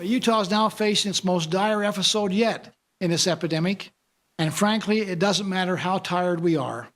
But Utah is now facing its most dire episode yet in this epidemic. And frankly, it doesn't matter how tired we are.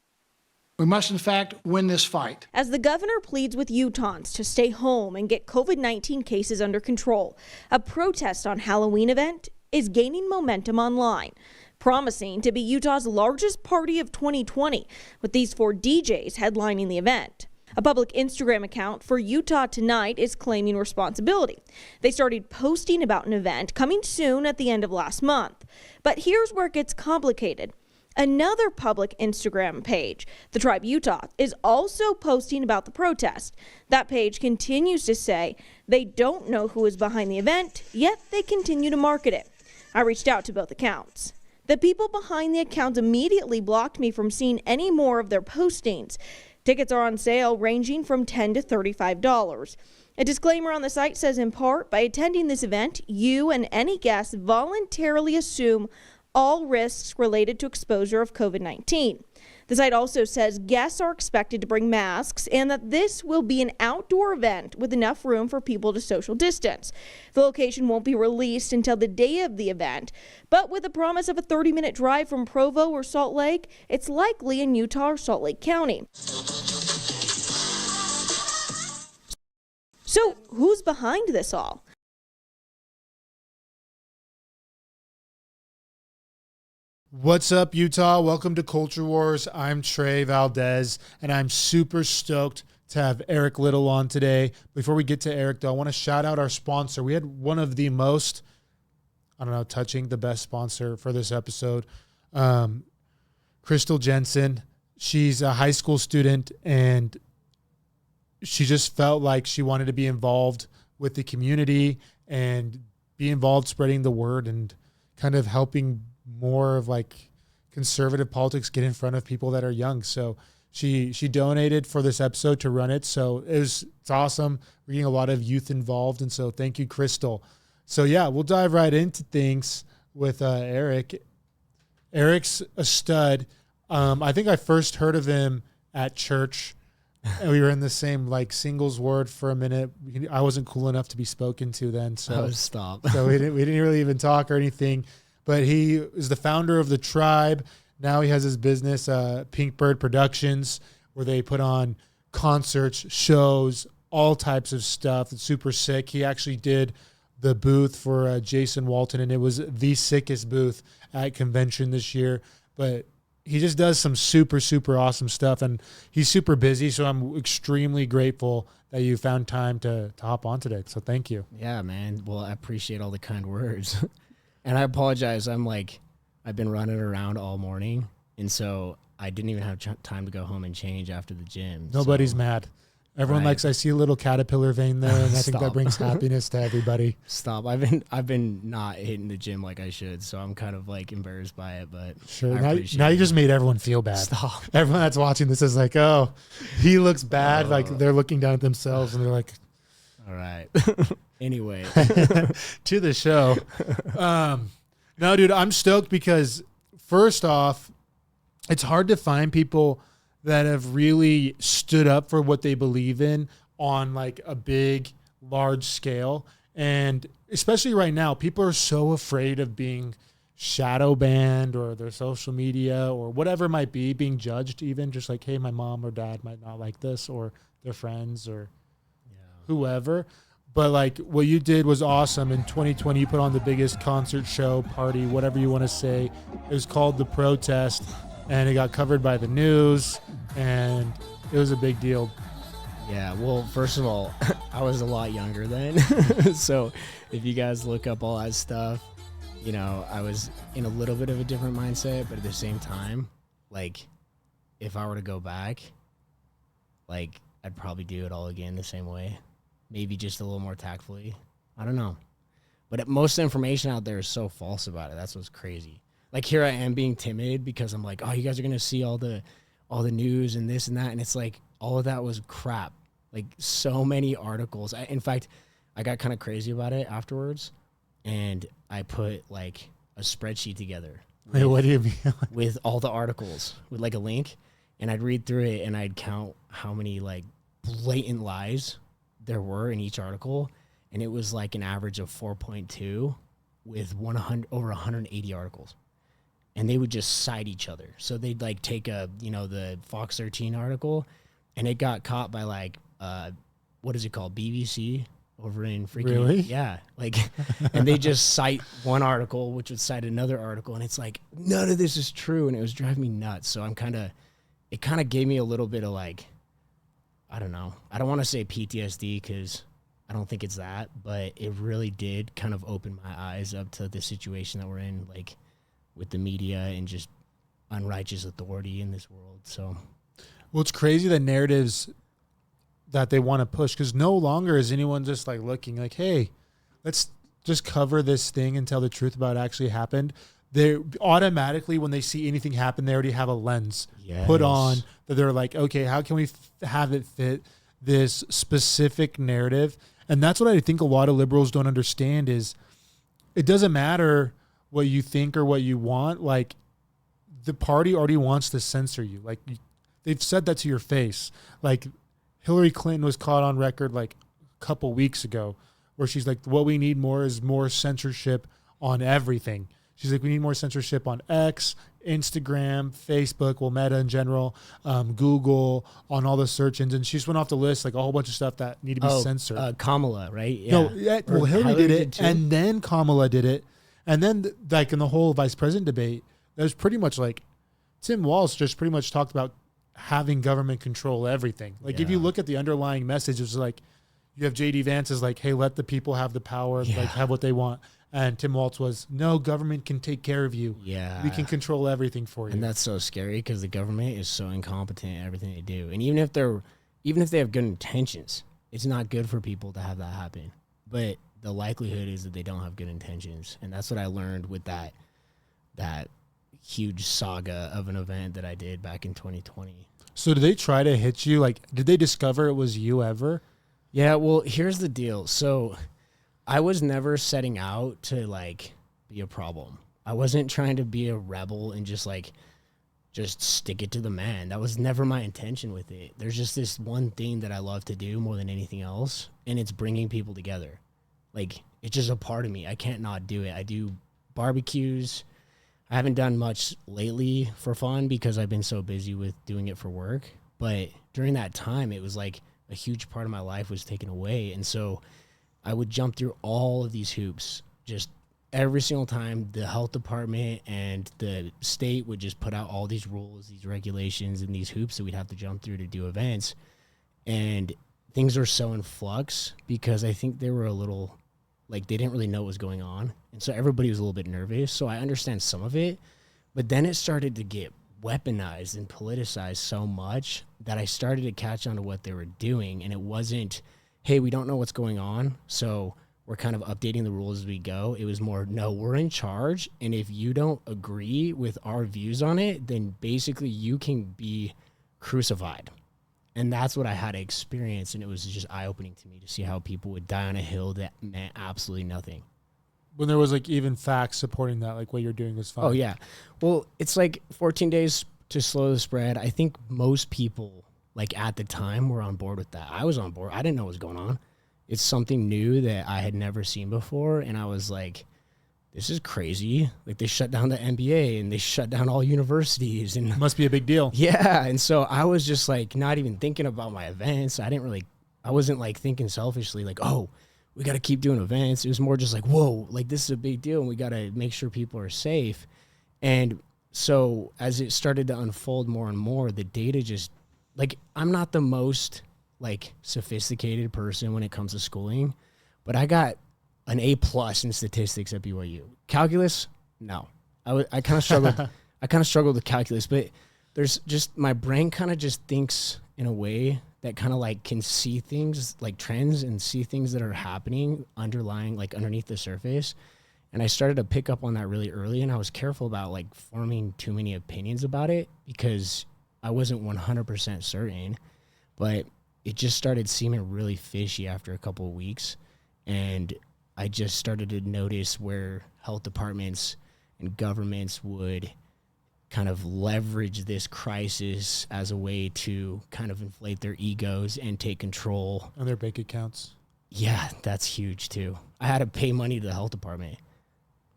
We must, in fact, win this fight. As the governor pleads with Utahns to stay home and get COVID-19 cases under control, a protest on Halloween event is gaining momentum online, promising to be Utah's largest party of 2020, with these 4 DJs headlining the event. A public Instagram account for Utah Tonight is claiming responsibility. They started posting about an event coming soon at the end of last month. But here's where it gets complicated. Another public Instagram page, The Tribe Utah, is also posting about the protest. That page continues to say they don't know who is behind the event, yet they continue to market it. I reached out to both accounts. The people behind the account immediately blocked me from seeing any more of their postings. Tickets are on sale ranging from $10 to $35. A disclaimer on the site says, in part, by attending this event, you and any guests voluntarily assume all risks related to exposure of COVID-19. The site also says guests are expected to bring masks and that this will be an outdoor event with enough room for people to social distance. The location won't be released until the day of the event, but with the promise of a 30-minute drive from Provo or Salt Lake, it's likely in Utah or Salt Lake County. So who's behind this all? What's up, Utah? Welcome to Culture Wars. I'm Trey Valdez, and I'm super stoked to have Erik Little on today. Before we get to Erik, though, I want to shout out our sponsor. We had one of the most, touching, the best sponsor for this episode, Crystal Jensen. She's a high school student, and she just felt like she wanted to be involved with the community and be involved spreading the word and kind of helping more of like conservative politics get in front of people that are young. So she donated for this episode to run it. So it's awesome. We're getting a lot of youth involved. And so thank you, Crystal. So yeah, we'll dive right into things with Erik. Erik's a stud. I think I first heard of him at church. And we were in the same like singles ward for a minute. I wasn't cool enough to be spoken to then. So stop. So we didn't really even talk or anything. But he is the founder of The Tribe. Now he has his business, Pink Bird Productions, where they put on concerts, shows, all types of stuff. It's super sick. He actually did the booth for Jason Walton, and it was the sickest booth at convention this year. But he just does some super, super awesome stuff, and he's super busy, so I'm extremely grateful that you found time to hop on today. So thank you. Yeah, man. Well, I appreciate all the kind words. And I apologize. I've been running around all morning, and so I didn't even have time to go home and change after the gym. Nobody's mad. Everyone likes, I see a little caterpillar vein there, and I think that brings happiness to everybody. Stop. I've been not hitting the gym like I should, so I'm kind of like embarrassed by it, but sure. Now you just made everyone feel bad. Stop. Everyone that's watching this is like, oh, he looks bad. Like they're looking down at themselves and they're like, all right. Anyway, to the show. No, dude, I'm stoked because first off, it's hard to find people that have really stood up for what they believe in on like a big, large scale. And especially right now, people are so afraid of being shadow banned or their social media or whatever it might be, being judged even just like, hey, my mom or dad might not like this, or their friends or whoever. But like what you did was awesome. In 2020, you put on the biggest concert show, party, whatever you want to say. It was called The Protest, and it got covered by the news, and it was a big deal. Yeah, well, first of all, I was a lot younger then. So if you guys look up all that stuff, you know, I was in a little bit of a different mindset, but at the same time, like, if I were to go back, like, I'd probably do it all again the same way. Maybe just a little more tactfully. I don't know. But most information out there is so false about it. That's what's crazy. Like, here I am being timid because I'm like, oh, you guys are going to see all the news and this and that. And it's like, all of that was crap. Like, so many articles. In fact, I got kind of crazy about it afterwards. And I put, like, a spreadsheet together. Wait, what do you mean? With all the articles, with, like, a link. And I'd read through it, and I'd count how many, like, blatant lies there were in each article. and it was like an average of 4.2 with over 180 articles. And they would just cite each other. So they'd like take the Fox 13 article, and it got caught by like, what is it called? BBC over in freaking. Really? Yeah. Like, and they just cite one article, which would cite another article. And it's like, none of this is true. And it was driving me nuts. So it kind of gave me a little bit of like, I don't know. I don't want to say PTSD because I don't think it's that, but it really did kind of open my eyes up to the situation that we're in, like with the media and just unrighteous authority in this world. So, well, it's crazy the narratives that they want to push, because no longer is anyone just like looking like, hey, let's just cover this thing and tell the truth about what actually happened. They automatically, when they see anything happen, they already have a lens put on that they're like, okay, how can we have it fit this specific narrative? And that's what I think a lot of liberals don't understand is it doesn't matter what you think or what you want. Like, the party already wants to censor you. Like, they've said that to your face. Like, Hillary Clinton was caught on record like a couple weeks ago where she's like, what we need more is more censorship on everything. She's like, we need more censorship on X, Instagram, Facebook, well, Meta in general, Google, on all the search engines. She just went off the list, like a whole bunch of stuff that need to be censored. Kamala, right? Yeah. No, well, Hillary did it, and then Kamala did it. And then, like, in the whole vice president debate, that was pretty much like Tim Walz just pretty much talked about having government control everything. Like, if you look at the underlying message, it's like you have J.D. Vance is like, hey, let the people have the power, like have what they want. And Tim Walz was, no, government can take care of you. Yeah. We can control everything for you. And that's so scary because the government is so incompetent at everything they do. And even if they have good intentions, it's not good for people to have that happen. But the likelihood is that they don't have good intentions. And that's what I learned with that huge saga of an event that I did back in 2020. So did they try to hit you? Like, did they discover it was you ever? Yeah, well, here's the deal. So I was never setting out to like be a problem. I wasn't trying to be a rebel and just stick it to the man. That was never my intention with it. There's just this one thing that I love to do more than anything else, and it's bringing people together. Like, it's just a part of me. I can't not do it. I do barbecues. I haven't done much lately for fun because I've been so busy with doing it for work. But during that time, it was like a huge part of my life was taken away. And so I would jump through all of these hoops just every single time. The health department and the state would just put out all these rules, these regulations, and these hoops that we'd have to jump through to do events. And things were so in flux because I think they were a little, like, they didn't really know what was going on. And so everybody was a little bit nervous. So I understand some of it. But then it started to get weaponized and politicized so much that I started to catch on to what they were doing. And it wasn't, hey, we don't know what's going on, so we're kind of updating the rules as we go. It was more, no, we're in charge, and if you don't agree with our views on it, then basically you can be crucified. And that's what I had to experience, and it was just eye-opening to me to see how people would die on a hill that meant absolutely nothing. When there was like even facts supporting that, like what you're doing was fine. Oh, yeah. Well, it's like 14 days to slow the spread. I think most people, like at the time, were on board with that. I was on board. I didn't know what was going on. It's something new that I had never seen before, and I was like, this is crazy. Like, they shut down the NBA, and they shut down all universities. And must be a big deal. Yeah, and so I was just like not even thinking about my events. I wasn't like thinking selfishly like, oh, we got to keep doing events. It was more just like, whoa, like this is a big deal and we got to make sure people are safe. And so as it started to unfold more and more, the data just, like, I'm not the most like sophisticated person when it comes to schooling, but I got an A+ in statistics at BYU. Calculus, no. I kind of struggled. I kind of struggled with calculus, but there's just, my brain kind of just thinks in a way that kind of like can see things like trends and see things that are happening underlying, like underneath the surface. And I started to pick up on that really early, and I was careful about like forming too many opinions about it because I wasn't 100% certain, but it just started seeming really fishy after a couple of weeks. And I just started to notice where health departments and governments would kind of leverage this crisis as a way to kind of inflate their egos and take control on their bank accounts. Yeah, that's huge too. I had to pay money to the health department.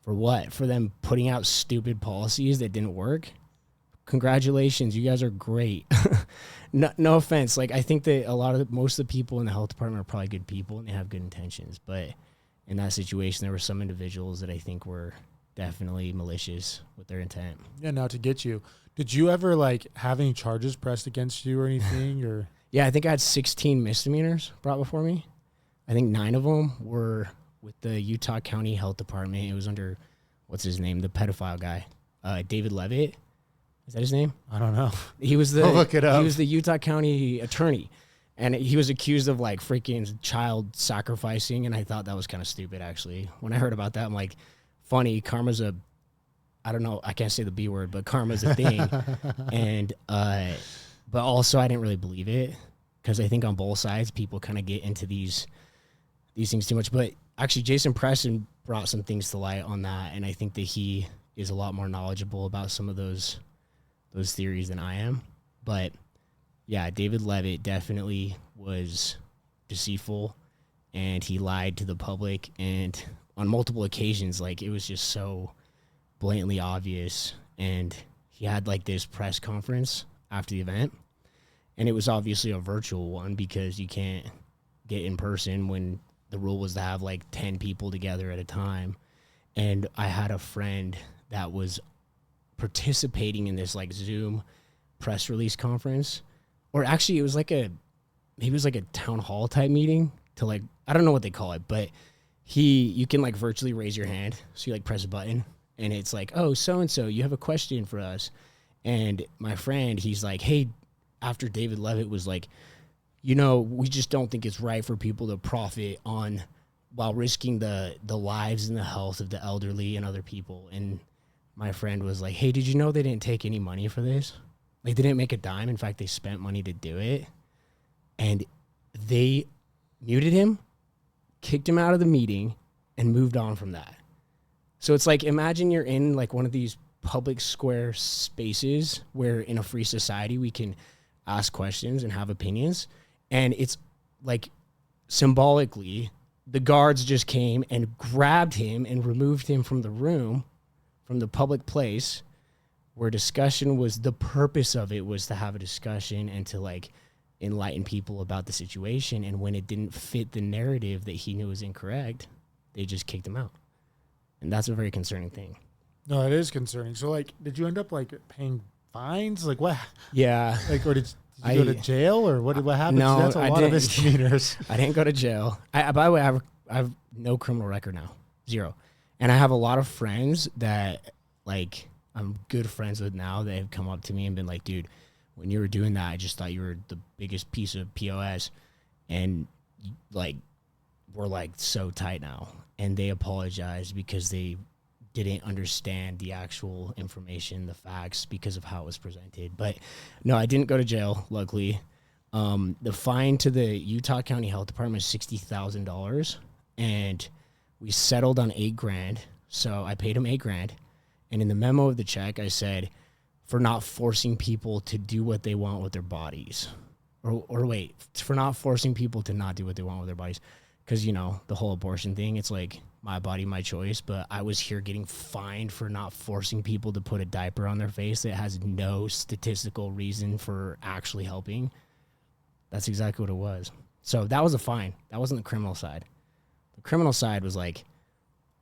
For what? For them putting out stupid policies that didn't work? Congratulations, you guys are great. No offense. Like, I think that most of the people in the health department are probably good people and they have good intentions. But in that situation, there were some individuals that I think were definitely malicious with their intent. Yeah, now to get you. Did you ever like have any charges pressed against you or anything? Or Yeah, I think I had 16 misdemeanors brought before me. I think 9 of them were with the Utah County Health Department. It was under, what's his name, the pedophile guy, David Levitt. Is that his name? I don't know. He was the I'll look it up. He was the Utah County attorney, and he was accused of like freaking child sacrificing. And I thought that was kind of stupid, actually. When I heard about that, I'm like, funny. Karma's a, I don't know, I can't say the B word, but karma's a thing. And but also I didn't really believe it because I think on both sides people kind of get into these things too much. But actually, Jason Preston brought some things to light on that, and I think that he is a lot more knowledgeable about some of those theories than I am. But yeah, David Levitt definitely was deceitful, and he lied to the public, and on multiple occasions, like, it was just so blatantly obvious. And he had like this press conference after the event, and it was obviously a virtual one because you can't get in person when the rule was to have like 10 people together at a time. And I had a friend that was participating in this like Zoom press release conference, or actually it was like maybe it was like a town hall type meeting to like, I don't know what they call it, but you can like virtually raise your hand. So you like press a button and it's like, oh, so-and-so, you have a question for us. And my friend, he's like, hey, after David Levitt was like, you know, we just don't think it's right for people to profit on while risking the lives and the health of the elderly and other people. And my friend was like, hey, did you know they didn't take any money for this? Like, they didn't make a dime. In fact, they spent money to do it. And they muted him, kicked him out of the meeting, and moved on from that. So it's like, imagine you're in like one of these public square spaces where in a free society we can ask questions and have opinions. And it's like, symbolically, the guards just came and grabbed him and removed him from the room, from the public place where discussion was, the purpose of it was to have a discussion and to like enlighten people about the situation. And when it didn't fit the narrative that he knew was incorrect, they just kicked him out. And that's a very concerning thing. No, it is concerning. So like, did you end up like paying fines? Like what? Yeah. Like, or did you go to jail, or what happened? No, That's a lot of misdemeanors. I didn't go to jail. By the way, I have no criminal record now. 0. And I have a lot of friends that like I'm good friends with now that have come up to me and been like, dude, when you were doing that, I just thought you were the biggest piece of POS. And like, we're like so tight now. And they apologized because they didn't understand the actual information, the facts, because of how it was presented. But no, I didn't go to jail, luckily. The fine to the Utah County Health Department is $60,000, and we settled on $8,000. So I paid him $8,000, and in the memo of the check, I said, for not forcing people to do what they want with their bodies, or wait, for not forcing people to not do what they want with their bodies, because you know the whole abortion thing. It's like, my body, my choice, but I was here getting fined for not forcing people to put a diaper on their face that has no statistical reason for actually helping. That's exactly what it was. So that was a fine. That wasn't the criminal side. The criminal side was like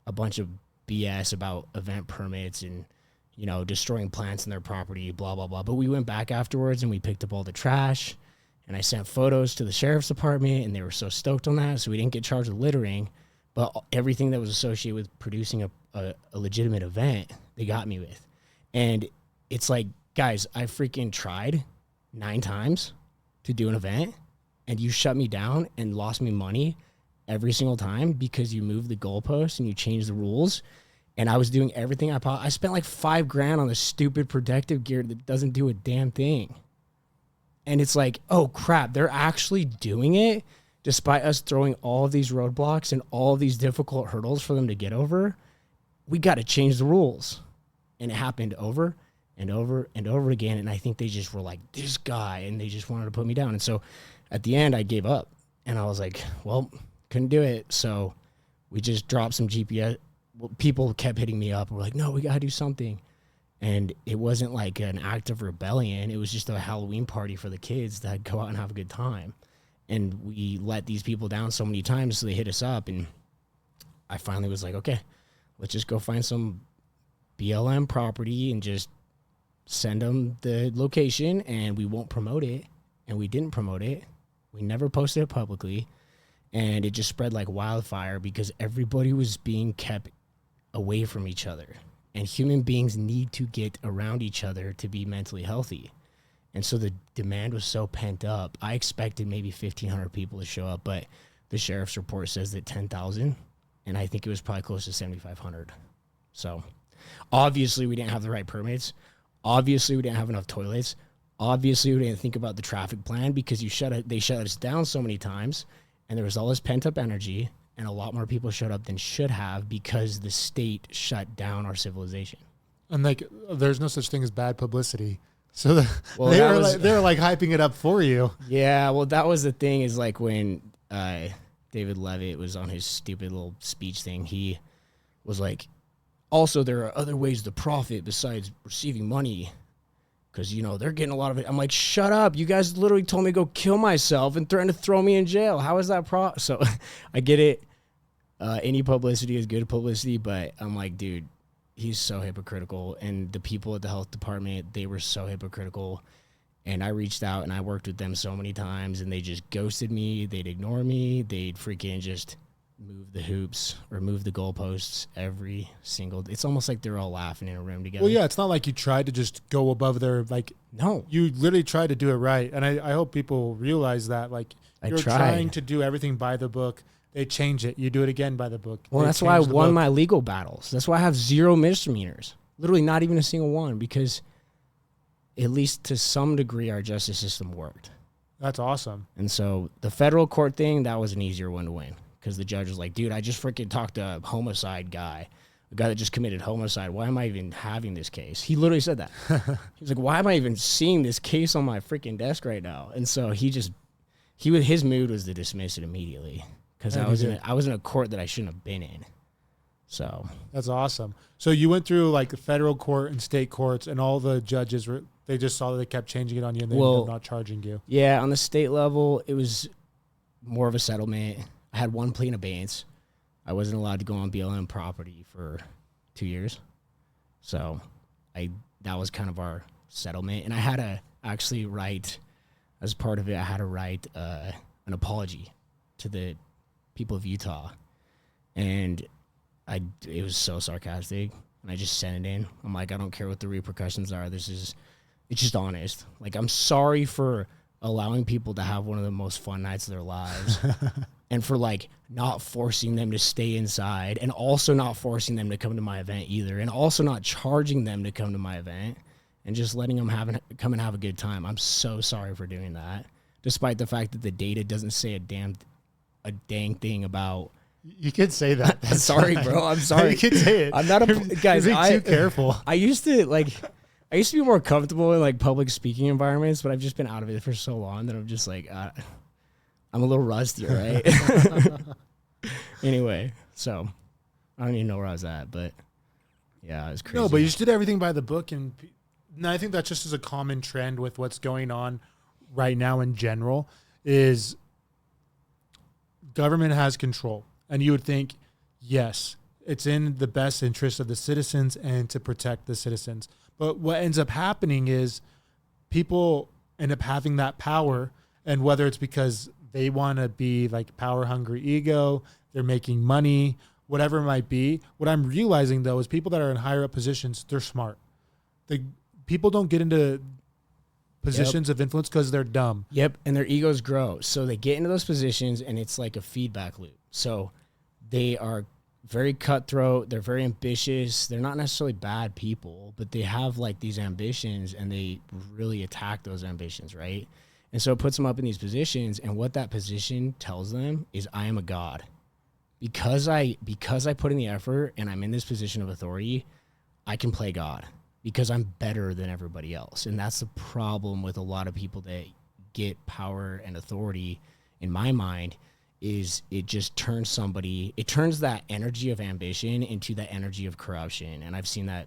a bunch of BS about event permits and, you know, destroying plants in their property, blah, blah, blah. But we went back afterwards and we picked up all the trash, and I sent photos to the sheriff's department, and they were so stoked on that. So we didn't get charged with littering. But everything that was associated with producing a legitimate event, they got me with. And it's like, guys, I freaking tried 9 times to do an event, and you shut me down and lost me money every single time because you moved the goalpost and you changed the rules. And I was doing everything I spent like $5,000 on this stupid protective gear that doesn't do a damn thing. And it's like, oh crap, they're actually doing it. Despite us throwing all of these roadblocks and all of these difficult hurdles for them to get over, we got to change the rules. And it happened over and over and over again. And I think they just were like, this guy, and they just wanted to put me down. And so at the end, I gave up. And I was like, well, couldn't do it. So we just dropped some GPS. Well, people kept hitting me up. We're like, no, we got to do something. And it wasn't like an act of rebellion. It was just a Halloween party for the kids that go out and have a good time. And we let these people down so many times, so they hit us up. And I finally was like, okay, let's just go find some BLM property and just send them the location, and we won't promote it. And we didn't promote it. We never posted it publicly. And it just spread like wildfire because everybody was being kept away from each other. And human beings need to get around each other to be mentally healthy. And so the demand was so pent up. I expected maybe 1,500 people to show up, but the sheriff's report says that 10,000, and I think it was probably close to 7,500. So obviously we didn't have the right permits. Obviously we didn't have enough toilets. Obviously we didn't think about the traffic plan because they shut us down so many times, and there was all this pent up energy, and a lot more people showed up than should have because the state shut down our civilization. And like, there's no such thing as bad publicity. So Well, they that were was- like, they're like hyping it up for you. Yeah, well, that was the thing is like when David Levitt was on his stupid little speech thing, he was like, also, there are other ways to profit besides receiving money because, you know, they're getting a lot of it. I'm like, shut up. You guys literally told me to go kill myself and threatened to throw me in jail. How is that So I get it. Any publicity is good publicity, but I'm like, dude, he's so hypocritical. And the people at the health department, they were so hypocritical. And I reached out and I worked with them so many times, and they just ghosted me. They'd ignore me. They'd freaking just move the hoops or move the goalposts every single day. It's almost like they're all laughing in a room together. Well, yeah, it's not like you tried to just go above their, like, No. you literally tried to do it right. And I hope people realize that, like, I you're tried. trying to do everything by the book. They change it. You do it again by the book. Well, They that's why I change the won book. my legal battles. That's why I have 0 misdemeanors. Literally not even a single one, because at least to some degree our justice system worked. That's awesome. And so the federal court thing, that was an easier one to win because the judge was like, dude, I just freaking talked to a homicide guy, a guy that just committed homicide. Why am I even having this case? He literally said that. He was like, why am I even seeing this case on my freaking desk right now? And so his mood was to dismiss it immediately because Yeah, I was in a court that I shouldn't have been in. So That's awesome. So you went through like the federal court and state courts, and all the judges were, they just saw that they kept changing it on you, and they ended up not charging you. yeah, on the state level, it was more of a settlement. I had one plea in abeyance. I wasn't allowed to go on BLM property for 2 years. So that was kind of our settlement. And I had to actually write, as part of it, I had to write an apology to the people of Utah. And it was so sarcastic. And I just sent it in. I'm like, I don't care what the repercussions are. It's just honest. Like, I'm sorry for allowing people to have one of the most fun nights of their lives. And for like not forcing them to stay inside, and also not forcing them to come to my event either, and also not charging them to come to my event, and just letting them come and have a good time. I'm so sorry for doing that, despite the fact that the data doesn't say a dang thing about. You could say that. I'm sorry, bro. I'm sorry. You could say it. I'm not guys. You're being too careful. I used to be more comfortable in like public speaking environments, but I've just been out of it for so long that I'm just like, I'm a little rusty, right? Anyway, so I don't even know where I was at, but yeah, it was crazy. No, but you just did everything by the book, and I think that just is a common trend with what's going on right now in general is government has control, and you would think, yes, it's in the best interest of the citizens and to protect the citizens. But what ends up happening is people end up having that power, and whether it's because they want to be like power hungry ego, they're making money, whatever it might be. What I'm realizing though is people that are in higher up positions, they're smart. People don't get into positions of influence because they're dumb. Yep, and their egos grow. So they get into those positions, and it's like a feedback loop. So they are very cutthroat. They're very ambitious. They're not necessarily bad people, but they have like these ambitions, and they really attack those ambitions, right? And so it puts them up in these positions, and what that position tells them is, I am a god. Because I put in the effort and I'm in this position of authority, I can play God because I'm better than everybody else. And that's the problem with a lot of people that get power and authority, in my mind, is it just turns that energy of ambition into the energy of corruption. And I've seen that.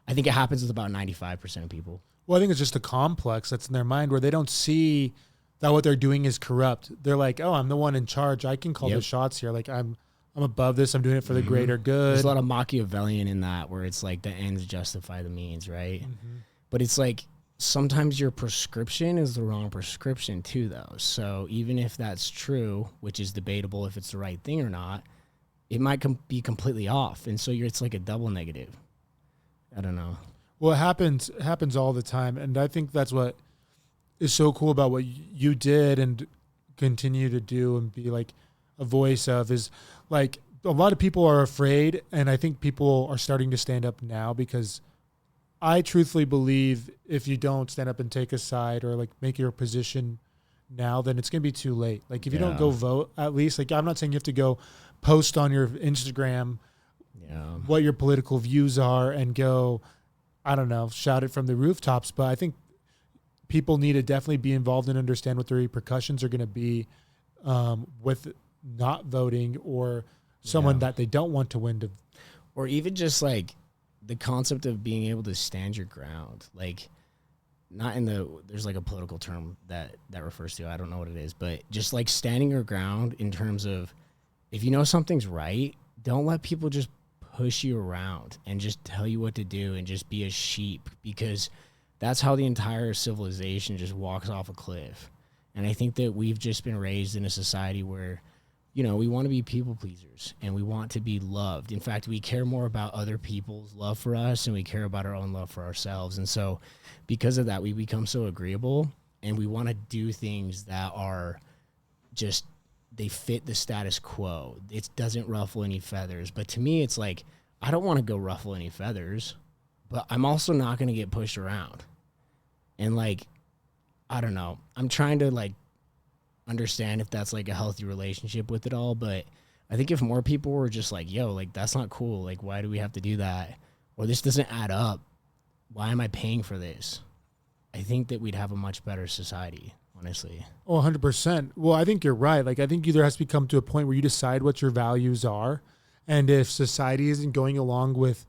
I think it happens with about 95% of people. Well, I think it's just a complex that's in their mind where they don't see that what they're doing is corrupt. They're like, oh, I'm the one in charge. I can call the shots here. Like I'm above this. I'm doing it for the greater good. There's a lot of Machiavellian in that, where it's like the ends justify the means, right? But it's like sometimes your prescription is the wrong prescription too, though. So even if that's true, which is debatable if it's the right thing or not, it might be completely off. And so it's like a double negative. I don't know. Well, it happens all the time. And I think that's what is so cool about what you did and continue to do and be like a voice of, is like a lot of people are afraid. And I think people are starting to stand up now, because I truthfully believe if you don't stand up and take a side or like make your position now, then it's going to be too late. Like if you don't go vote, at least, like I'm not saying you have to go post on your Instagram what your political views are and go, I don't know, shout it from the rooftops. But I think people need to definitely be involved and understand what the repercussions are going to be with not voting or someone that they don't want to win. Or even just like the concept of being able to stand your ground. Like not in there's like a political term that refers to, I don't know what it is, but just like standing your ground in terms of, if you know something's right, don't let people just push you around and just tell you what to do and just be a sheep, because that's how the entire civilization just walks off a cliff. And I think that we've just been raised in a society where, you know, we want to be people pleasers and we want to be loved. In fact, we care more about other people's love for us and we care about our own love for ourselves. And so because of that, we become so agreeable and we want to do things that are just, they fit the status quo. It doesn't ruffle any feathers. But to me, it's like, I don't want to go ruffle any feathers, but I'm also not going to get pushed around. And like, I don't know. I'm trying to like understand if that's like a healthy relationship with it all. But I think if more people were just like, yo, like, that's not cool. Like, why do we have to do that? Or this doesn't add up. Why am I paying for this? I think that we'd have a much better society, honestly. Oh, 100%. Well, I think you're right. Like, I think either has to come to a point where you decide what your values are. And if society isn't going along with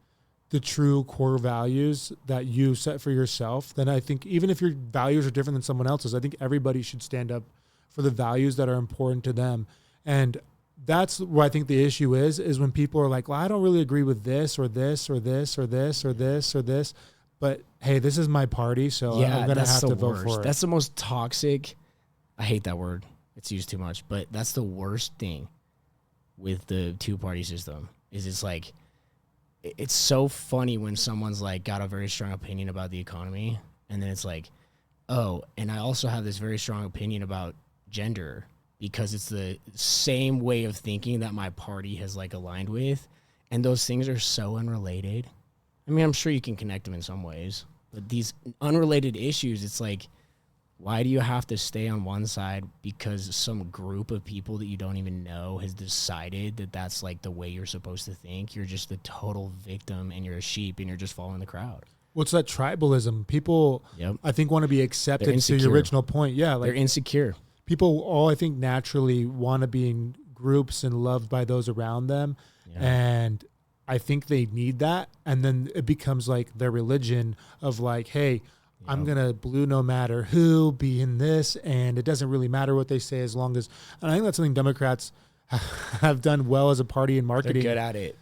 the true core values that you set for yourself, then I think even if your values are different than someone else's, I think everybody should stand up for the values that are important to them. And that's where I think the issue is when people are like, well, I don't really agree with this or this or this or this or this or this. But hey, this is my party, so I'm going to have to vote for it. That's the most toxic. I hate that word. It's used too much. But that's the worst thing with the two-party system is it's like, it's so funny when someone's like got a very strong opinion about the economy. And then it's like, oh, and I also have this very strong opinion about gender because it's the same way of thinking that my party has like aligned with. And those things are so unrelated. I mean, I'm sure you can connect them in some ways, but these unrelated issues, it's like, why do you have to stay on one side because some group of people that you don't even know has decided that that's like the way you're supposed to think? You're just the total victim and you're a sheep and you're just following the crowd. What's that tribalism? People, I think, want to be accepted to your original point. Yeah. Like, they're insecure. People all, I think, naturally want to be in groups and loved by those around them. Yeah. And I think they need that. And then it becomes like their religion of like, hey, I'm going to blue no matter who, be in this, and it doesn't really matter what they say as long as, and I think that's something Democrats have done well as a party in marketing. They're good at it.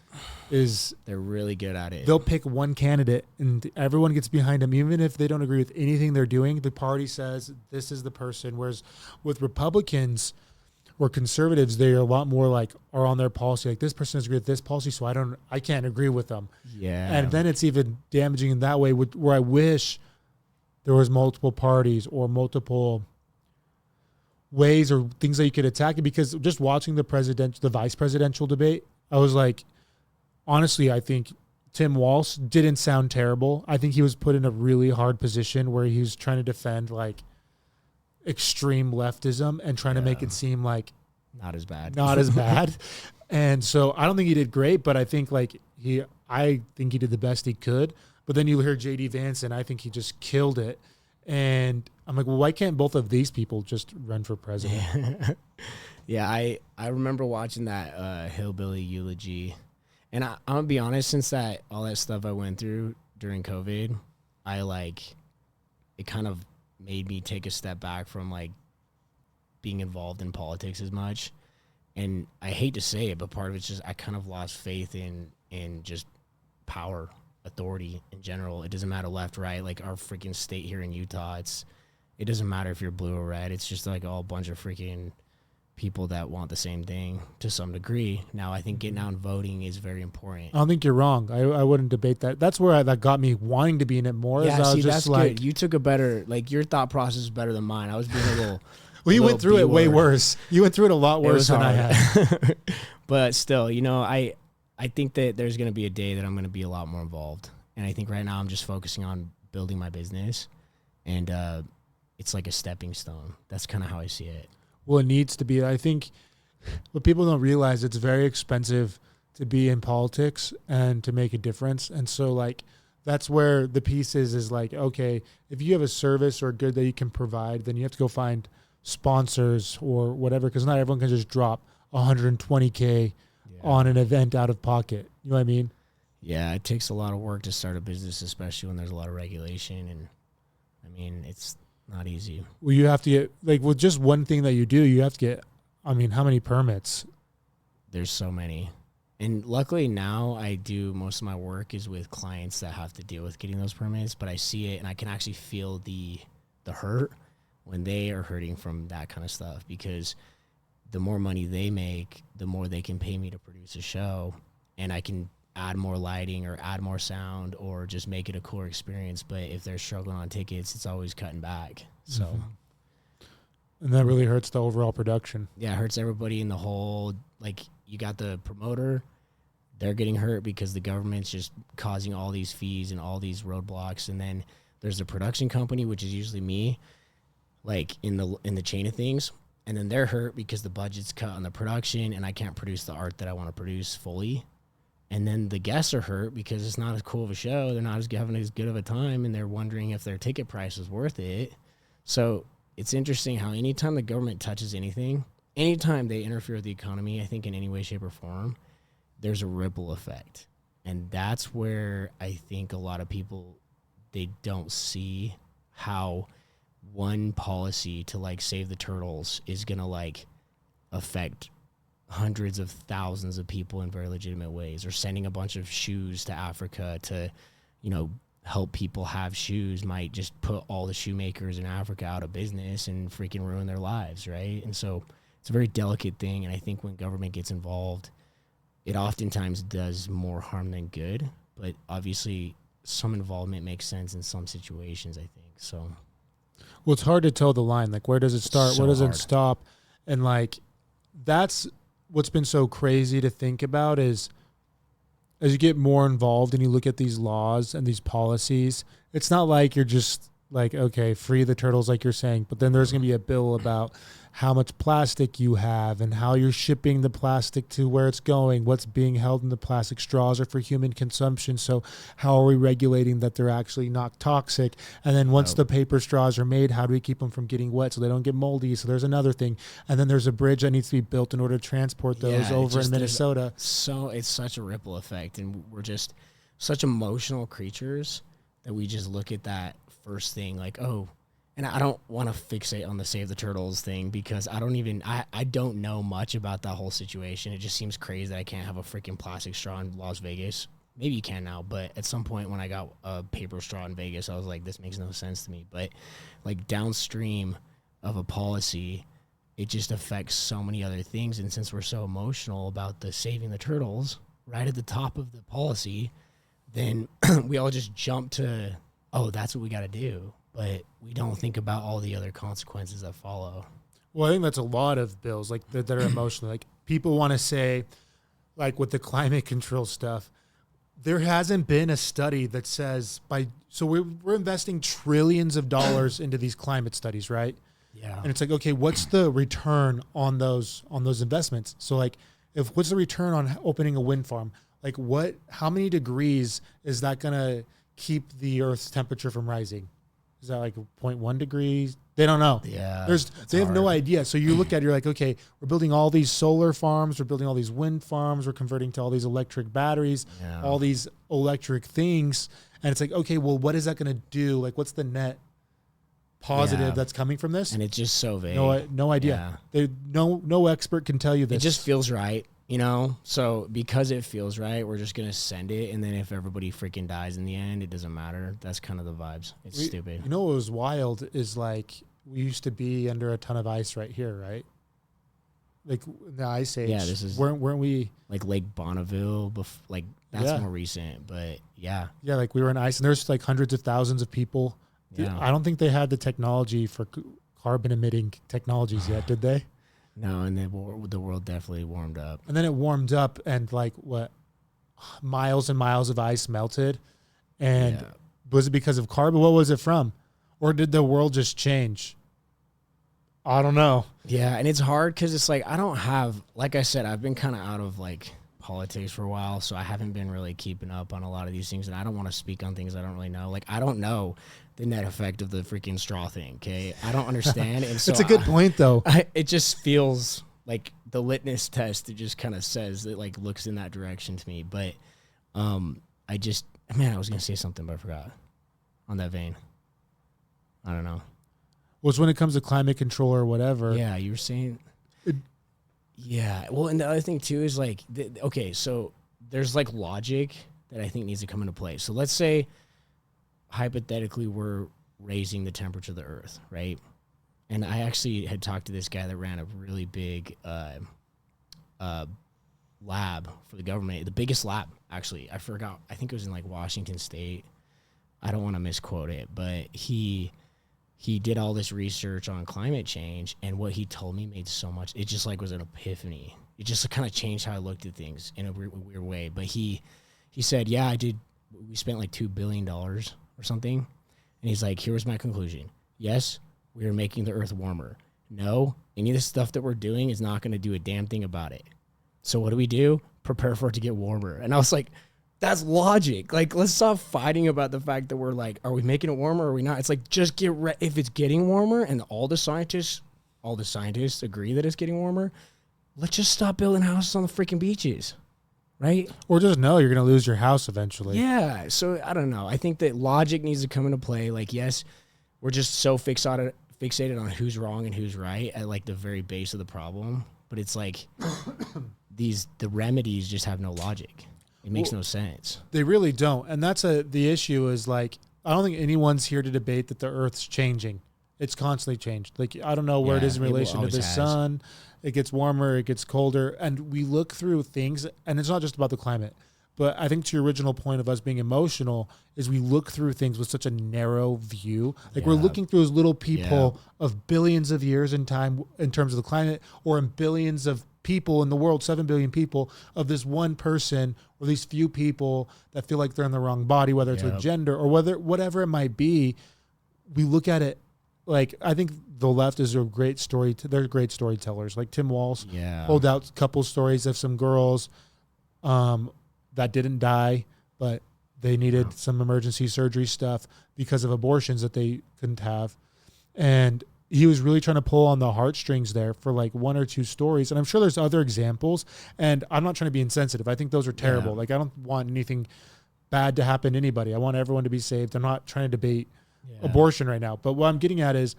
They're really good at it. They'll pick one candidate and everyone gets behind them. Even if they don't agree with anything they're doing, the party says this is the person. Whereas with Republicans or conservatives, they're a lot more like are on their policy. Like, this person doesn't agree with this policy, so I can't agree with them. Yeah. And then it's even damaging in that way where I wish there was multiple parties or multiple ways or things that you could attack it, because just watching the vice presidential debate, I was like, honestly, I think Tim Walz didn't sound terrible. I think he was put in a really hard position where he was trying to defend like extreme leftism and trying to make it seem like not as bad. And so I don't think he did great, but I think I think he did the best he could. But then you hear J.D. Vance, and I think he just killed it. And I'm like, well, why can't both of these people just run for president? Yeah, I remember watching that hillbilly eulogy, and I'm gonna be honest. Since all that stuff I went through during COVID, it kind of made me take a step back from like being involved in politics as much. And I hate to say it, but part of it's just I kind of lost faith in just power, authority in general. It doesn't matter left, right. Like our freaking state here in Utah, it doesn't matter if you're blue or red. It's just like all a bunch of freaking people that want the same thing to some degree. Now, I think getting out and voting is very important. I don't think you're wrong. I wouldn't debate that. That's where that got me wanting to be in it more. Yeah, I was see, just that's like, good. You took a better, like your thought process is better than mine. I was being a little. well, you went through it way B-word. worse. You went through it a lot worse than I had. But still, I think that there's going to be a day that I'm going to be a lot more involved. And I think right now I'm just focusing on building my business. And it's like a stepping stone. That's kind of how I see it. Well, it needs to be. I think what people don't realize, it's very expensive to be in politics and to make a difference. And so like, that's where the piece is like, okay, if you have a service or a good that you can provide, then you have to go find sponsors or whatever, because not everyone can just drop $120K on an event out of pocket. You know what I mean? Yeah, it takes a lot of work to start a business, especially when there's a lot of regulation. And I mean, it's not easy. Well, you have to get, like, with just one thing that you do, you have to get, I mean, how many permits? There's so many. And luckily now I do most of my work is with clients that have to deal with getting those permits, but I see it and I can actually feel the hurt when they are hurting from that kind of stuff, because the more money they make, the more they can pay me to produce a show, and I can add more lighting or add more sound or just make it a cooler experience. But if they're struggling on tickets, it's always cutting back. So, and that really hurts the overall production. yeah, it hurts everybody in the whole, like you got the promoter, they're getting hurt because the government's just causing all these fees and all these roadblocks. And then there's the production company, which is usually me, like in the chain of things. And then they're hurt because the budget's cut on the production and I can't produce the art that I want to produce fully. And then the guests are hurt because it's not as cool of a show. They're not having as good of a time, and they're wondering if their ticket price is worth it. So it's interesting how anytime the government touches anything, anytime they interfere with the economy, I think in any way, shape, or form, there's a ripple effect. And that's where I think a lot of people, they don't see how one policy to like save the turtles is going to like affect hundreds of thousands of people in very legitimate ways, or sending a bunch of shoes to Africa to, help people have shoes might just put all the shoemakers in Africa out of business and freaking ruin their lives, right? And so it's a very delicate thing, and I think when government gets involved, it oftentimes does more harm than good, but obviously some involvement makes sense in some situations, I think. So, well, it's hard to tell the line. Like, where does it start? So where does hard. it stop? And like, that's what's been so crazy to think about is as you get more involved and you look at these laws and these policies, it's not like you're just like, okay, free the turtles like you're saying, but then there's going to be a bill about how much plastic you have and how you're shipping the plastic to where it's going, what's being held in the plastic. Straws are for human consumption, so how are we regulating that they're actually not toxic? And then once the paper straws are made, how do we keep them from getting wet so they don't get moldy? So there's another thing. And then there's a bridge that needs to be built in order to transport those over in Minnesota. So it's such a ripple effect, and we're just such emotional creatures that we just look at that first thing like, oh. And I don't want to fixate on the Save the Turtles thing because I don't know much about that whole situation. It just seems crazy that I can't have a freaking plastic straw in Las Vegas. Maybe you can now, but at some point when I got a paper straw in Vegas, I was like, this makes no sense to me. But like downstream of a policy, it just affects so many other things. And since we're so emotional about the Saving the Turtles right at the top of the policy, then we all just jump to, oh, that's what we got to do. But we don't think about all the other consequences that follow. Well, I think that's a lot of bills like that are emotional. Like people want to say, like with the climate control stuff, there hasn't been a study that says so we're investing trillions of dollars into these climate studies, right? Yeah. And it's like, okay, what's the return on those investments? So like, what's the return on opening a wind farm? Like how many degrees is that gonna keep the Earth's temperature from rising? Is that like 0.1 degrees, They don't know. Yeah, They have no hard. idea. So you look at it, you're like, okay, we're building all these solar farms, we're building all these wind farms, we're converting to all these electric batteries, all these electric things. And it's like, okay, well, what is that going to do? Like, what's the net positive that's coming from this? And it's just so vague. No idea. No expert can tell you this. It just feels right, you know? So because it feels right, we're just going to send it. And then if everybody freaking dies in the end, it doesn't matter. That's kind of the vibes. It's stupid. You know what was wild is like, we used to be under a ton of ice right here, right? Like in the ice age. Yeah, this is weren't we like Lake Bonneville? Like that's more recent, but yeah. Yeah, like we were in ice, and there's like hundreds of thousands of people. Yeah. I don't think they had the technology for carbon emitting technologies yet, did they? No, and then the world definitely warmed up. And then it warmed up, and like what, miles and miles of ice melted, and was it because of carbon? What was it from, or did the world just change? I don't know. Yeah, and it's hard because it's like I don't have, like I said, I've been kind of out of like politics for a while, so I haven't been really keeping up on a lot of these things, and I don't want to speak on things I don't really know. Like I don't know the net effect of the freaking straw thing. Okay, I don't understand. And so it's a good point, though. It just feels like the litmus test. It just kind of says it, like looks in that direction to me. But I was gonna say something, but I forgot. On that vein, I don't know. Was when it comes to climate control or whatever. Yeah, you were saying. Yeah. Well, and the other thing too is like, okay, so there's like logic that I think needs to come into play. So let's say, hypothetically, we're raising the temperature of the Earth, right? And I actually had talked to this guy that ran a really big lab for the government, the biggest lab, actually. I forgot. I think it was in like Washington State. I don't want to misquote it, but he did all this research on climate change, and what he told me made so much. It just like was an epiphany. It just kind of changed how I looked at things in a weird way. But he said, yeah, I did. We spent like $2 billion or something. And he's like, here was my conclusion. Yes, we are making the earth warmer. No, any of the stuff that we're doing is not going to do a damn thing about it. So what do? Prepare for it to get warmer. And I was like, that's logic. Like, let's stop fighting about the fact that we're like, are we making it warmer or are we not? It's like, just get ready. If it's getting warmer and all the scientists agree that it's getting warmer, let's just stop building houses on the freaking beaches, right? Or just know you're going to lose your house eventually. Yeah. So I don't know. I think that logic needs to come into play. Like, yes, we're just so fixated on who's wrong and who's right at like the very base of the problem. But it's like the remedies just have no logic. It makes no sense. They really don't. And that's the issue is like, I don't think anyone's here to debate that the earth's changing. It's constantly changed. Like, I don't know where it is in relation to the sun. It gets warmer, it gets colder. And we look through things, and it's not just about the climate. But I think to your original point of us being emotional is we look through things with such a narrow view. Like we're looking through those little people of billions of years in time in terms of the climate, or in billions of people in the world, 7 billion people, of this one person or these few people that feel like they're in the wrong body, whether it's with gender or whatever it might be. We look at it like, I think the left is a great they're great storytellers. Like Tim Walz pulled out a couple stories of some girls that didn't die, but they needed some emergency surgery stuff because of abortions that they couldn't have. And he was really trying to pull on the heartstrings there for like one or two stories. And I'm sure there's other examples, and I'm not trying to be insensitive. I think those are terrible. Like, I don't want anything bad to happen to anybody. I want everyone to be saved. I'm not trying to debate abortion right now. But what I'm getting at is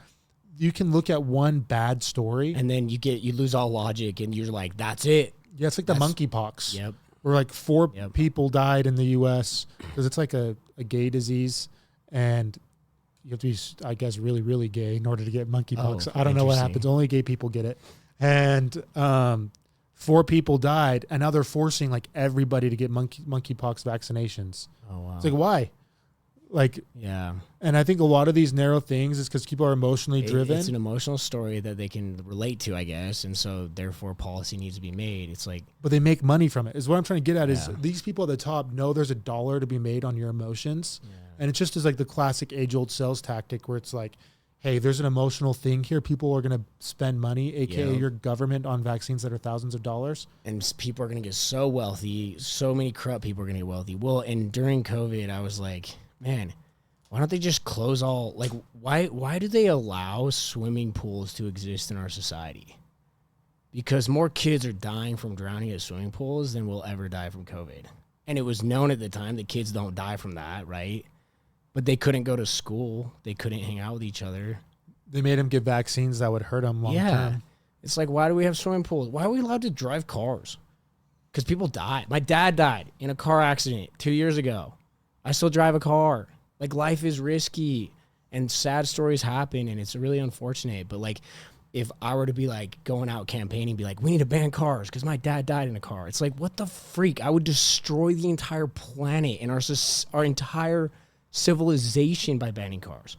you can look at one bad story, and then you lose all logic, and you're like, that's it. Yeah, it's like the monkeypox. Yep. Where like 4 people died in the U.S. because it's like a gay disease, and you have to be, I guess, really, really gay in order to get monkeypox. I don't know what happens. Only gay people get it. And 4 people died, and now they're forcing like everybody to get monkeypox vaccinations. Oh wow! It's like, why? Like, yeah. And I think a lot of these narrow things is because people are emotionally driven. It's an emotional story that they can relate to, I guess, and so therefore policy needs to be made. It's like, but they make money from it. Is what I'm trying to get at. Is these people at the top know there's $1 to be made on your emotions, and it's just as like the classic age-old sales tactic where it's like, hey, there's an emotional thing here. People are going to spend money, aka your government, on vaccines that are thousands of dollars, and people are going to get so wealthy. So many corrupt people are going to get wealthy. Well, and during COVID, I was like, man, why don't they just close all, like, why do they allow swimming pools to exist in our society? Because more kids are dying from drowning at swimming pools than will ever die from COVID. And it was known at the time that kids don't die from that, right? But they couldn't go to school. They couldn't hang out with each other. They made them get vaccines that would hurt them long term. It's like, why do we have swimming pools? Why are we allowed to drive cars? Because people die. My dad died in a car accident 2 years ago. I still drive a car. Like, life is risky and sad stories happen, and it's really unfortunate. But, like, if I were to be, like, going out campaigning, be like, we need to ban cars because my dad died in a car. It's like, what the freak? I would destroy the entire planet and our entire civilization by banning cars.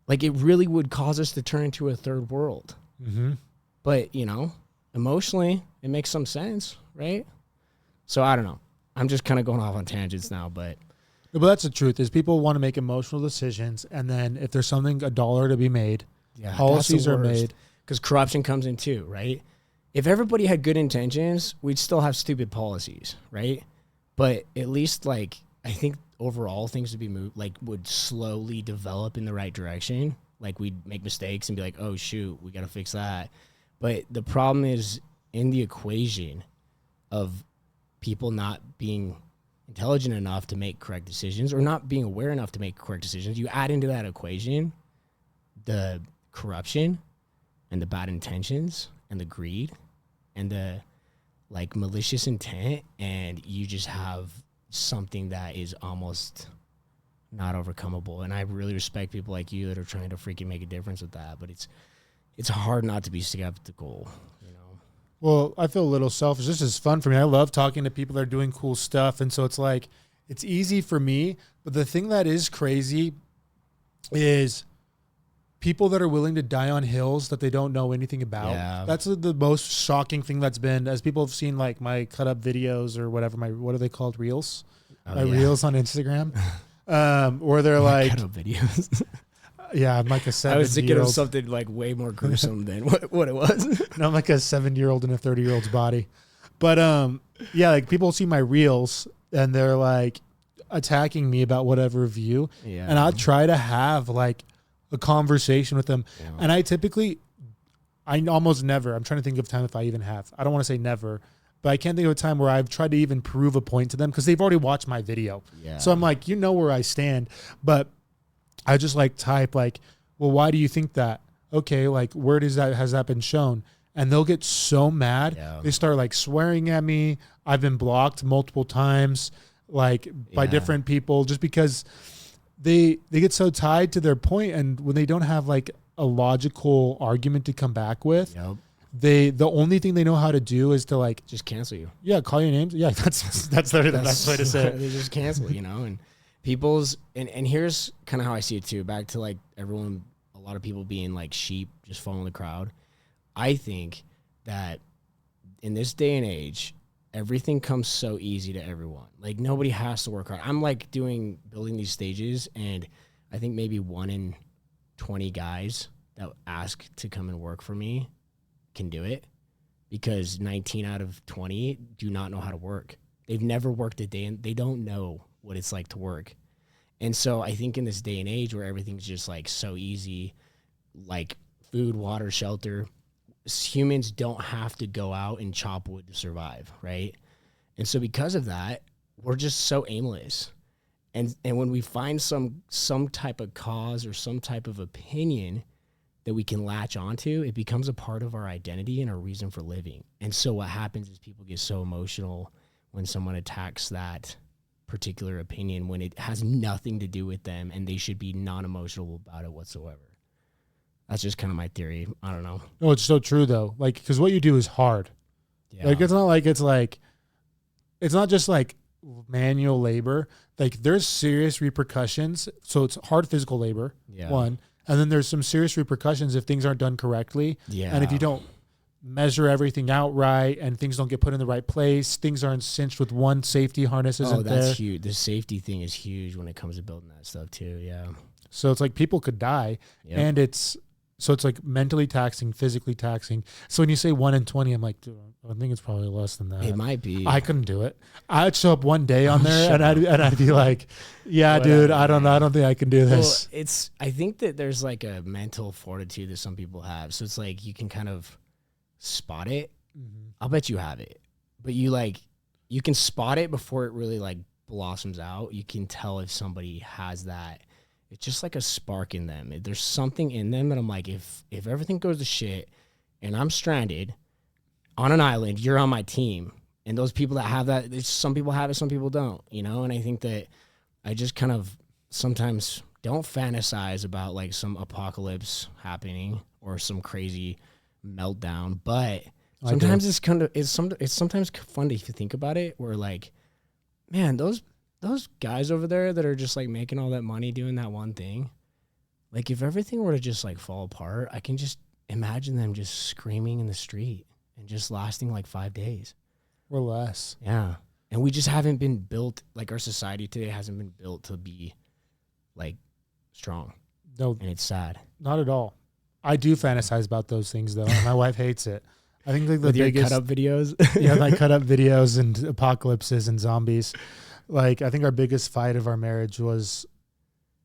Like, it really would cause us to turn into a third world. Mm-hmm. But, you know, emotionally, it makes some sense, right? So, I don't know. I'm just kind of going off on tangents now, but that's the truth, is people want to make emotional decisions, and then if there's something, $1 to be made, policies are made. Because corruption comes in too, right? If everybody had good intentions, we'd still have stupid policies, right? But at least, like, I think overall things would be would slowly develop in the right direction. Like, we'd make mistakes and be like, oh, shoot, we got to fix that. But the problem is in the equation of people not being intelligent enough to make correct decisions or not being aware enough to make correct decisions. You add into that equation the corruption and the bad intentions and the greed and the, like, malicious intent, and you just have something that is almost not overcomable. And I really respect people like you that are trying to freaking make a difference with that, but it's hard not to be skeptical, you know. Well, I feel a little selfish. This is fun for me. I love talking to people that are doing cool stuff, and so it's like, it's easy for me, but the thing that is crazy is people that are willing to die on hills that they don't know anything about. Yeah. That's the most shocking thing that's been, as people have seen, like, my cut up videos or whatever, what are they called? Reels? Reels on Instagram. Where they're like, cut up videos. Yeah, I'm like a 7-year-old. I was thinking of something like way more gruesome than what it was. No, I'm like a 7-year-old in a 30-year-old's body. But yeah, like, people see my reels and they're like attacking me about whatever view. Yeah. And I'll try to have like a conversation with them. Yeah. And I almost never, I'm trying to think of time if I even have. I don't want to say never, but I can't think of a time where I've tried to even prove a point to them because they've already watched my video. Yeah. So I'm like, you know where I stand. But I just like type like, well, why do you think that? Okay, like, where has that been shown? And they'll get so mad. Yeah. They start like swearing at me. I've been blocked multiple times, like by different people, just because they get so tied to their point. And when they don't have like a logical argument to come back with, the only thing they know how to do is to like just cancel you. Yeah, call your names. Yeah, that's the best way to say it. They just cancel, you know. And people's and here's kind of how I see it too. Back to like everyone, a lot of people being like sheep, just following the crowd. I think that in this day and age, everything comes so easy to everyone. Like, nobody has to work hard. I'm like building these stages, and I think maybe 1 in 20 guys that ask to come and work for me can do it, because 19 out of 20 do not know how to work. They've never worked a day, and they don't know what it's like to work. And so I think in this day and age where everything's just like so easy, like food, water, shelter, humans don't have to go out and chop wood to survive, right? And so because of that, we're just so aimless. And when we find some type of cause or some type of opinion that we can latch onto, it becomes a part of our identity and our reason for living. And so what happens is people get so emotional when someone attacks that particular opinion when it has nothing to do with them, and they should be non-emotional about it whatsoever. That's just kind of my theory. I don't know. No, it's so true though. Like, because what you do is hard. Yeah. Like, it's not just like manual labor. Like, there's serious repercussions. So it's hard physical labor, one. And then there's some serious repercussions if things aren't done correctly. Yeah. And if you don't measure everything out right and things don't get put in the right place, things aren't cinched with one safety harness isn't there. Oh, that's huge. The safety thing is huge when it comes to building that stuff too. Yeah. So it's like people could die, and it's So it's like mentally taxing, physically taxing. So when you say 1 in 20, I'm like, dude, I think it's probably less than that. It might be. I couldn't do it. I'd show up one day on there and I'd be like, yeah, dude, I don't think I can do this. Well, I think that there's like a mental fortitude that some people have. So it's like you can kind of spot it. Mm-hmm. I'll bet you have it. But you can spot it before it really like blossoms out. You can tell if somebody has that. It's just like a spark in them. There's something in them that I'm like, if everything goes to shit and I'm stranded on an island, you're on my team. And those people that have that, some people have it, some people don't, you know? And I think that I just kind of sometimes don't fantasize about like some apocalypse happening or some crazy meltdown, but sometimes it's sometimes fun to think about it where like, man, those guys over there that are just like making all that money doing that one thing, like if everything were to just like fall apart, I can just imagine them just screaming in the street and just lasting like 5 days Or less. Yeah. And we just haven't been built, like our society today hasn't been built to be like strong. No, And it's sad. not at all. I do fantasize about those things though. And my wife hates it. I think like the With your biggest cut up videos. yeah, like cut up videos and apocalypses and zombies. Like I think our biggest fight of our marriage was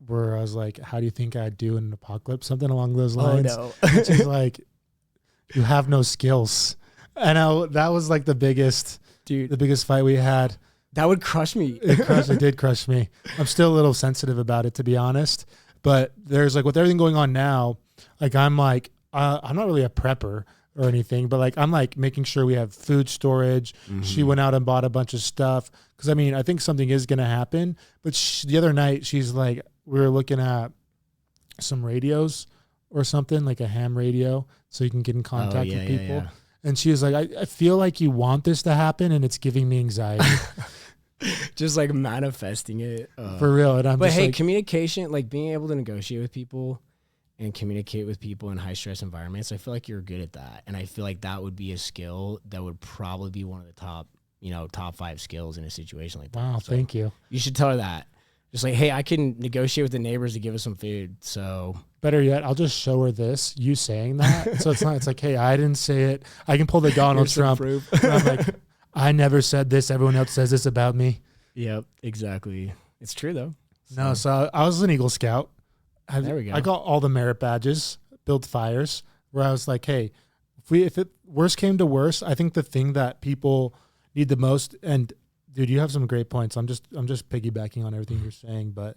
where I was like, how do you think I'd do in an apocalypse? Something along those lines. Oh And she's like, you have no skills. And that was like the biggest fight we had. That would crush me. It did crush me. I'm still a little sensitive about it, to be honest. But there's like with everything going on now, like I'm not really a prepper or anything, but like I'm like making sure we have food storage. Mm-hmm. She went out and bought a bunch of stuff because I mean I think something is gonna happen. But the other night she's like, we were looking at some radios or something like a ham radio, so you can get in contact with people. Yeah. And she was like, I feel like you want this to happen, and it's giving me anxiety. Just like manifesting it. For real. And I'm But just hey, like, communication, like being able to negotiate with people and communicate with people in high stress environments, I feel like you're good at that. And I feel like that would be a skill that would probably be one of the top 5 skills in a situation like that. wow, So thank you. you should tell her that. Just like, hey, I can negotiate with the neighbors to give us some food. So Better yet, I'll just show her this, you saying that. So it's like, hey, I didn't say it. I can pull the Donald here's some Trump. proof. And I'm like, I never said this. Everyone else says this about me. Yep, exactly. It's true though. No, so I was an Eagle Scout. There we go. I got all the merit badges, built fires, where I was like, hey, if it worst came to worst, I think the thing that people need the most, and dude, you have some great points. I'm just piggybacking on everything you're saying, but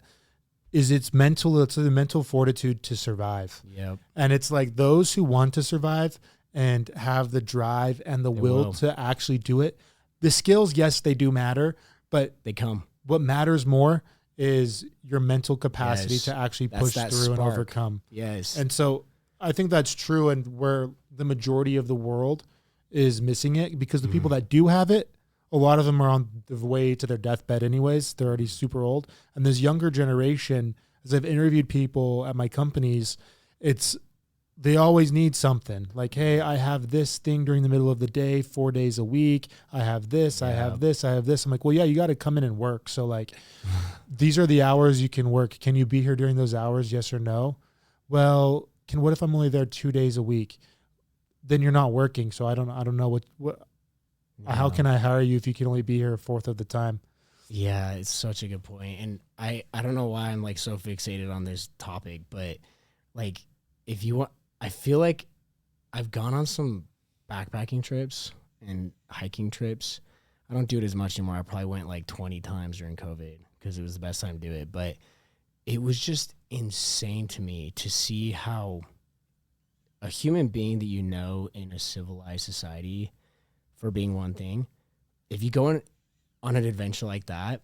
it's the mental fortitude to survive. Yep. And it's like those who want to survive and have the drive and the will to actually do it. The skills, yes, they do matter, but They come. what matters more is your mental capacity Yes. to actually That's push that through and spark. overcome. Yes. And so I think that's true, and where the majority of the world is missing it, because the people that do have it, a lot of them are on the way to their deathbed anyways. They're already super old. And this younger generation, as I've interviewed people at my companies, they always need something. Like, hey, I have this thing during the middle of the day, 4 days a week. I have this, I have this, I have this. I'm like, well, yeah, you got to come in and work. So like, these are the hours you can work. Can you be here during those hours? Yes or no? Well, what if I'm only there 2 days a week? Then you're not working. So I don't know what how can I hire you if you can only be here a fourth of the time? Yeah, it's such a good point. And I don't know why I'm like so fixated on this topic, but like if you want, I feel like I've gone on some backpacking trips and hiking trips. I don't do it as much anymore. I probably went like 20 times during COVID because it was the best time to do it. But it was just insane to me to see how a human being that you know in a civilized society, for being one thing, if you go on an adventure like that,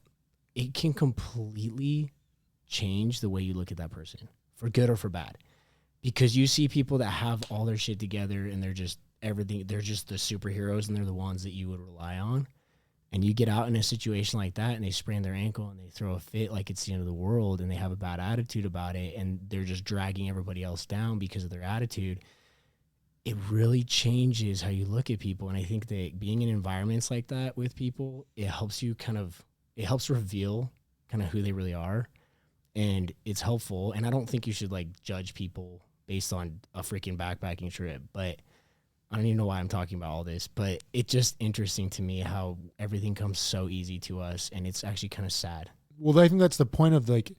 it can completely change the way you look at that person, for good or for bad. Because you see people that have all their shit together and they're just everything, they're just the superheroes and they're the ones that you would rely on. And you get out in a situation like that and they sprain their ankle and they throw a fit like it's the end of the world and they have a bad attitude about it and they're just dragging everybody else down because of their attitude. It really changes how you look at people. And I think that being in environments like that with people, it helps reveal kind of who they really are. And it's helpful. And I don't think you should like judge people based on a freaking backpacking trip. But I don't even know why I'm talking about all this, but it's just interesting to me how everything comes so easy to us, and it's actually kind of sad. Well, I think that's the point of like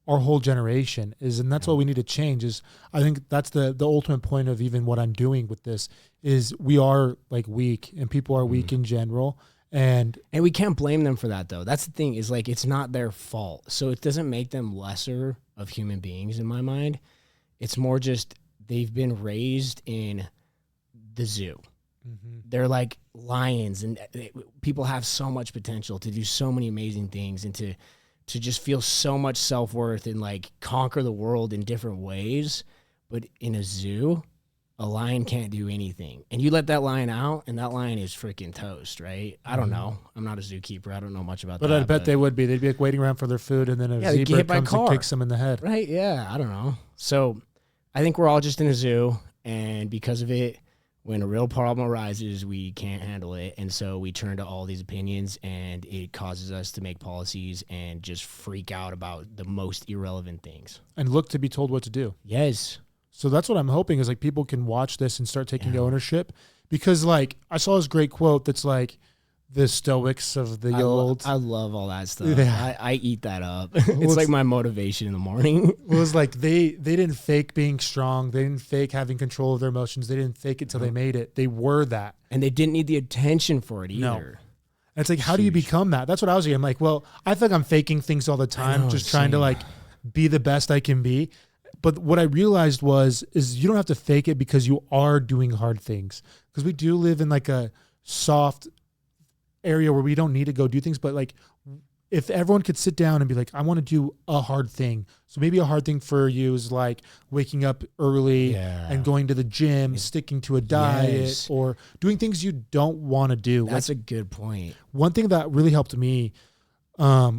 our whole generation is, and that's what we need to change is, I think that's the ultimate point of even what I'm doing with this is we are like weak and people are weak in general. And we can't blame them for that though. That's the thing is like, it's not their fault. So it doesn't make them lesser of human beings in my mind. It's more just, they've been raised in the zoo. They're like lions, and people have so much potential to do so many amazing things and to just feel so much self-worth and like conquer the world in different ways. But in a zoo, a lion can't do anything. And you let that lion out and that lion is freaking toast, right? I don't know. I'm not a zookeeper. I don't know much about that. But I bet they would be. They'd be like waiting around for their food, and then a they get zebra hit by a comes and car. kicks them in the head. Right, yeah, I don't know. So I think we're all just in a zoo, and because of it, when a real problem arises, we can't handle it. And so we turn to all these opinions, and it causes us to make policies and just freak out about the most irrelevant things. And look to be told what to do. Yes. So that's what I'm hoping is like people can watch this and start taking ownership, because like I saw this great quote that's like the Stoics of the old. I love all that stuff. Yeah. I eat that up. It's like my motivation in the morning. It was like they didn't fake being strong. They didn't fake having control of their emotions. They didn't fake it till they made it. They were that. And they didn't need the attention for it either. No. And it's like, how do you become that? That's what I was saying. I'm like, well, I feel like I'm faking things all the time, just trying to like be the best I can be. But what I realized is you don't have to fake it because you are doing hard things. Because we do live in like a soft area where we don't need to go do things. But like if everyone could sit down and be like, I want to do a hard thing. So maybe a hard thing for you is like waking up early and going to the gym, sticking to a diet, or doing things you don't want to do. That's a good point. One thing that really helped me, I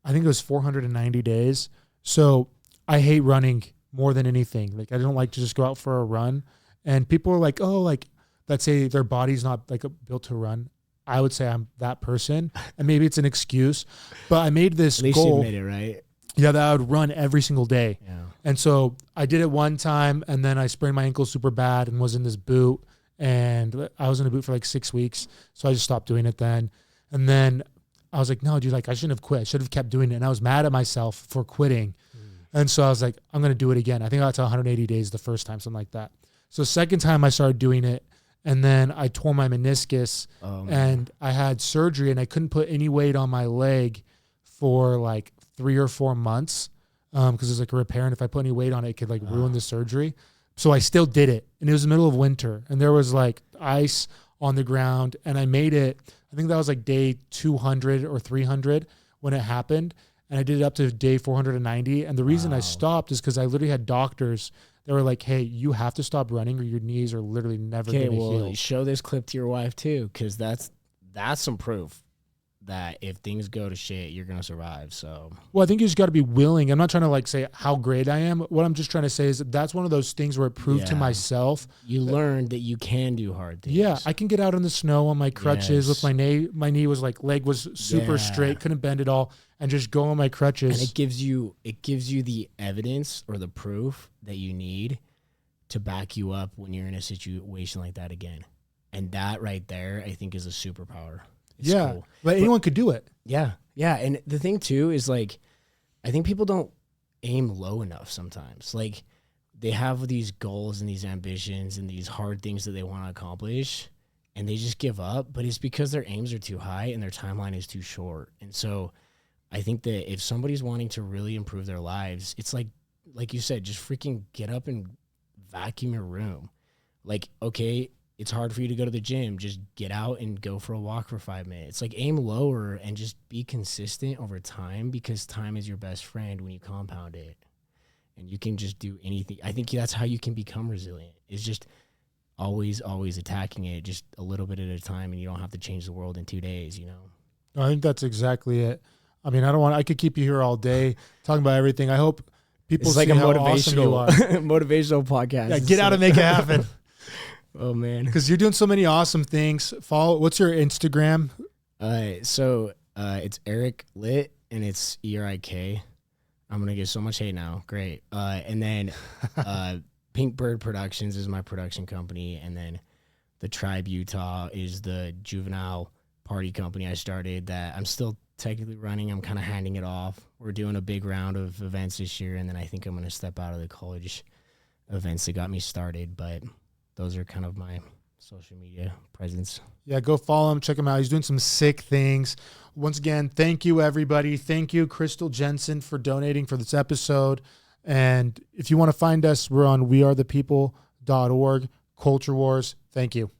think it was 490 days. So I hate running more than anything. Like I don't like to just go out for a run. And people are like, oh, like let's say their body's not like built to run. I would say I'm that person, and maybe it's an excuse, but I made this At least goal. you made it, right? Yeah, that I would run every single day. Yeah. And so I did it one time, and then I sprained my ankle super bad and was in this boot, and I was in a boot for like 6 weeks. So I just stopped doing it then. And then I was like, no, dude, like I shouldn't have quit. I should have kept doing it. And I was mad at myself for quitting. And so I was like, I'm going to do it again. I think I got to 180 days the first time, something like that. So second time I started doing it, and then I tore my meniscus and I had surgery, and I couldn't put any weight on my leg for like 3 or 4 months because it was like a repair. And if I put any weight on it, it could like ruin the surgery. So I still did it. And it was the middle of winter, and there was like ice on the ground, and I made it. I think that was like day 200 or 300 when it happened. And I did it up to day 490. And the reason I stopped is because I literally had doctors that were like, hey, you have to stop running or your knees are literally never going to heal. Show this clip to your wife too, because that's some proof that if things go to shit, you're going to survive. So, well, I think you just got to be willing. I'm not trying to like say how great I am. What I'm just trying to say is that's one of those things where it proved to myself. You learned that you can do hard things. Yeah, I can get out in the snow on my crutches with my knee. My knee was like, leg was super straight, couldn't bend at all, and just go on my crutches. And it gives you the evidence or the proof that you need to back you up when you're in a situation like that again. And that right there, I think, is a superpower. It's cool. But anyone could do it. Yeah. Yeah. And the thing too is like, I think people don't aim low enough sometimes. Like they have these goals and these ambitions and these hard things that they want to accomplish, and they just give up, but it's because their aims are too high and their timeline is too short. And so I think that if somebody's wanting to really improve their lives, it's like you said, just freaking get up and vacuum your room. Like, okay, it's hard for you to go to the gym. Just get out and go for a walk for 5 minutes. Like aim lower and just be consistent over time, because time is your best friend when you compound it, and you can just do anything. I think that's how you can become resilient, is just always attacking it just a little bit at a time, and you don't have to change the world in 2 days, you know? I think that's exactly it. I mean, I could keep you here all day talking about everything. I hope people It's see like a how awesome you are. motivational podcast. Yeah, get out and make it happen. Oh man, because you're doing so many awesome things. What's your Instagram? So it's Erik Lit, and it's ERIK. I'm gonna get so much hate now. Great. And then Pinkbird Productions is my production company, and then the Tribe Utah is the juvenile party company I started that I'm still technically running. I'm kind of handing it off. We're doing a big round of events this year, and then I think I'm going to step out of the college events that got me started. But those are kind of my social media presence. Yeah, go follow him. Check him out. He's doing some sick things. Once again, thank you, everybody. Thank you, Crystal Jensen, for donating for this episode. And if you want to find us, we're on wearethepeople.org. Culture Wars. Thank you.